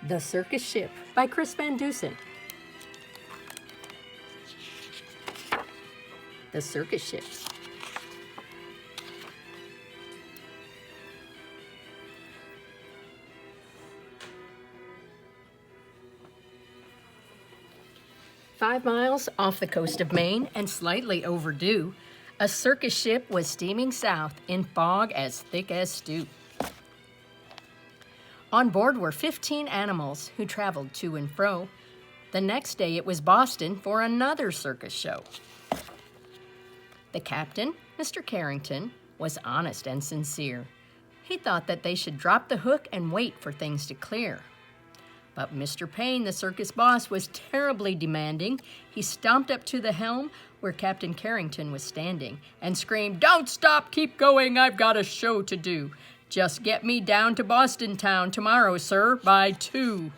The Circus Ship by Chris Van Dusen. The Circus Ship. "5 miles off the coast of Maine and slightly overdue, a circus ship was steaming south in fog as thick as stew. On board were 15 animals who traveled to and fro. The next day it was Boston for another circus show. The captain, Mr. Carrington, was honest and sincere. He thought that they should drop the hook and wait for things to clear. But Mr. Payne, the circus boss, was terribly demanding. He stomped up to the helm where Captain Carrington was standing and screamed, "Don't stop, keep going, I've got a show to do. Just get me down to Boston town tomorrow, sir, by 2.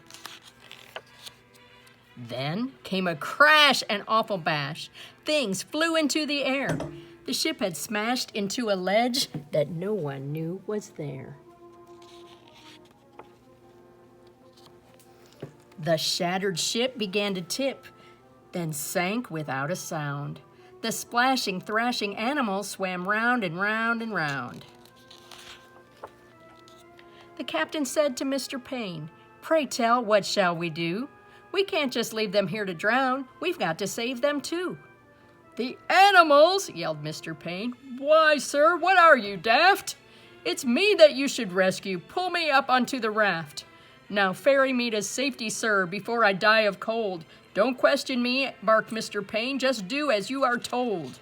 Then came a crash and awful bash. Things flew into the air. The ship had smashed into a ledge that no one knew was there. The shattered ship began to tip, then sank without a sound. The splashing, thrashing animals swam round and round and round. The captain said to Mr. Payne, "Pray tell, what shall we do? We can't just leave them here to drown. We've got to save them too." "The animals!" yelled Mr. Payne. "Why, sir, what are you, daft? It's me that you should rescue. Pull me up onto the raft. Now ferry me to safety, sir, before I die of cold. Don't question me," barked Mr. Payne. "Just do as you are told."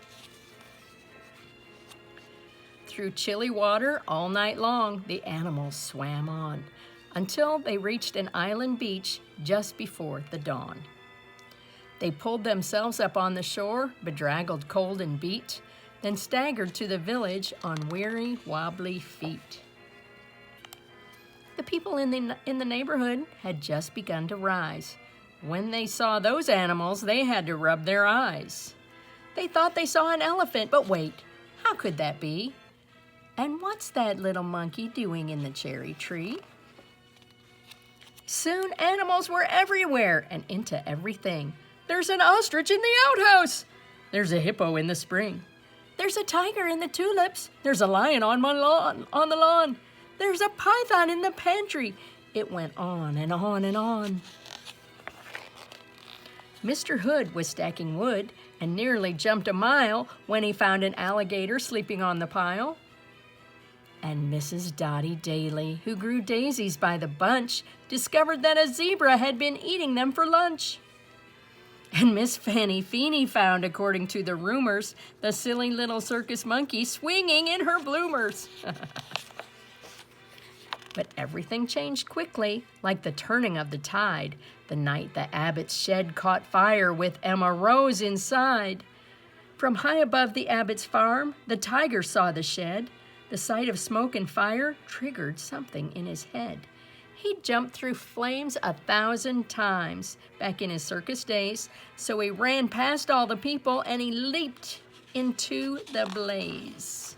Through chilly water all night long, the animals swam on until they reached an island beach just before the dawn. They pulled themselves up on the shore, bedraggled, cold, and beat, then staggered to the village on weary, wobbly feet. The people in the neighborhood had just begun to rise. When they saw those animals, they had to rub their eyes. They thought they saw an elephant, but wait, how could that be? And what's that little monkey doing in the cherry tree? Soon animals were everywhere and into everything. There's an ostrich in the outhouse. There's a hippo in the spring. There's a tiger in the tulips. There's a lion on the lawn. There's a python in the pantry. It went on and on and on. Mr. Hood was stacking wood and nearly jumped a mile when he found an alligator sleeping on the pile. And Mrs. Dottie Daly, who grew daisies by the bunch, discovered that a zebra had been eating them for lunch. And Miss Fanny Feeney found, according to the rumors, the silly little circus monkey swinging in her bloomers. But everything changed quickly, like the turning of the tide, the night the Abbott's shed caught fire with Emma Rose inside. From high above the Abbott's farm, the tiger saw the shed. The sight of smoke and fire triggered something in his head. He jumped through flames 1,000 times back in his circus days, so he ran past all the people and he leaped into the blaze.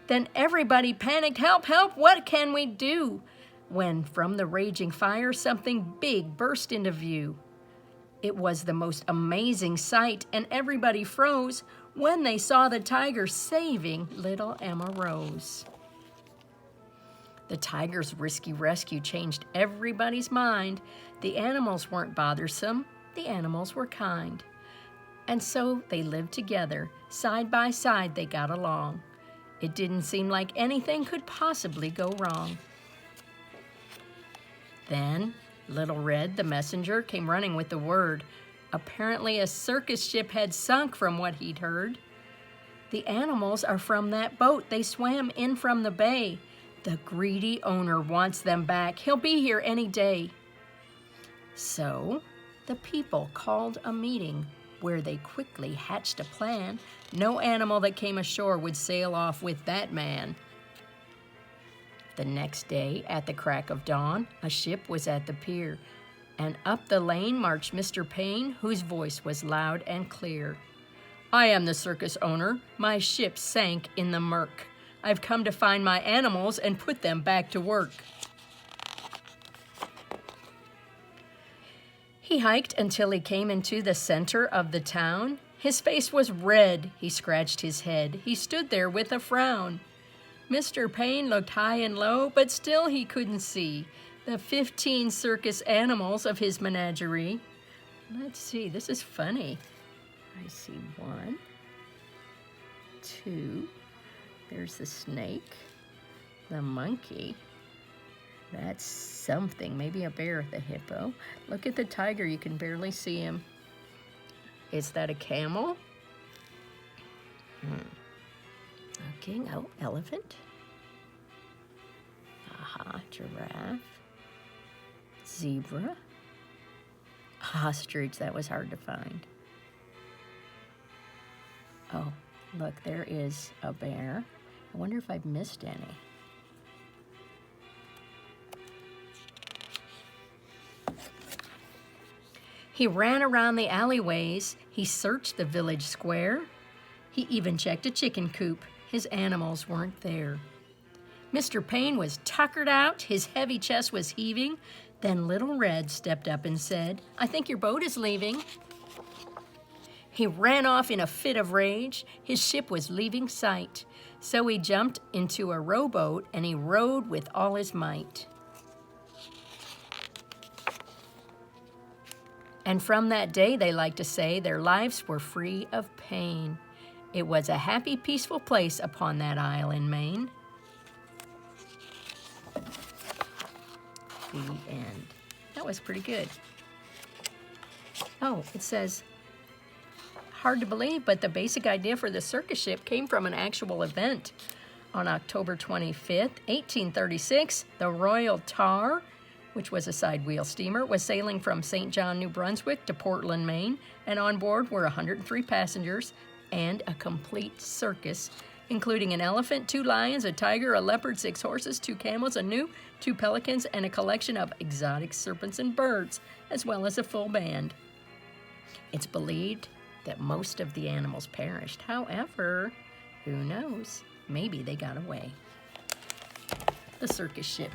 Then everybody panicked, "Help, help, what can we do?" When from the raging fire, something big burst into view. It was the most amazing sight, and everybody froze when they saw the tiger saving little Emma Rose. The tiger's risky rescue changed everybody's mind. The animals weren't bothersome, the animals were kind. And so they lived together, side by side they got along. It didn't seem like anything could possibly go wrong. Then Little Red, the messenger, came running with the word. Apparently a circus ship had sunk from what he'd heard. "The animals are from that boat. They swam in from the bay. The greedy owner wants them back. He'll be here any day." So the people called a meeting where they quickly hatched a plan. No animal that came ashore would sail off with that man. The next day, at the crack of dawn, a ship was at the pier, and up the lane marched Mr. Payne, whose voice was loud and clear. "I am the circus owner. My ship sank in the murk. I've come to find my animals and put them back to work." He hiked until he came into the center of the town. His face was red. He scratched his head. He stood there with a frown. Mr. Payne looked high and low, but still he couldn't see the 15 circus animals of his menagerie. Let's see, this is funny. I see 1, 2, there's the snake, the monkey. That's something, maybe a bear, the hippo. Look at the tiger, you can barely see him. Is that a camel? Okay, oh, elephant. Aha, giraffe. Zebra. Ostrich, that was hard to find. Oh, look, there is a bear. I wonder if I've missed any. He ran around the alleyways. He searched the village square. He even checked a chicken coop. His animals weren't there. Mr. Payne was tuckered out. His heavy chest was heaving. Then Little Red stepped up and said, "I think your boat is leaving." He ran off in a fit of rage. His ship was leaving sight. So he jumped into a rowboat and he rowed with all his might. And from that day, they like to say, their lives were free of pain. It was a happy, peaceful place upon that isle in Maine. The end. That was pretty good. Oh, it says, hard to believe, but the basic idea for the circus ship came from an actual event. On October 25th, 1836, the Royal Tar, which was a side-wheel steamer, was sailing from St. John, New Brunswick to Portland, Maine, and on board were 103 passengers and a complete circus, including an elephant, 2 lions, a tiger, a leopard, 6 horses, 2 camels, a gnu, 2 pelicans, and a collection of exotic serpents and birds, as well as a full band. It's believed that most of the animals perished. However, who knows? Maybe they got away. The Circus Ship.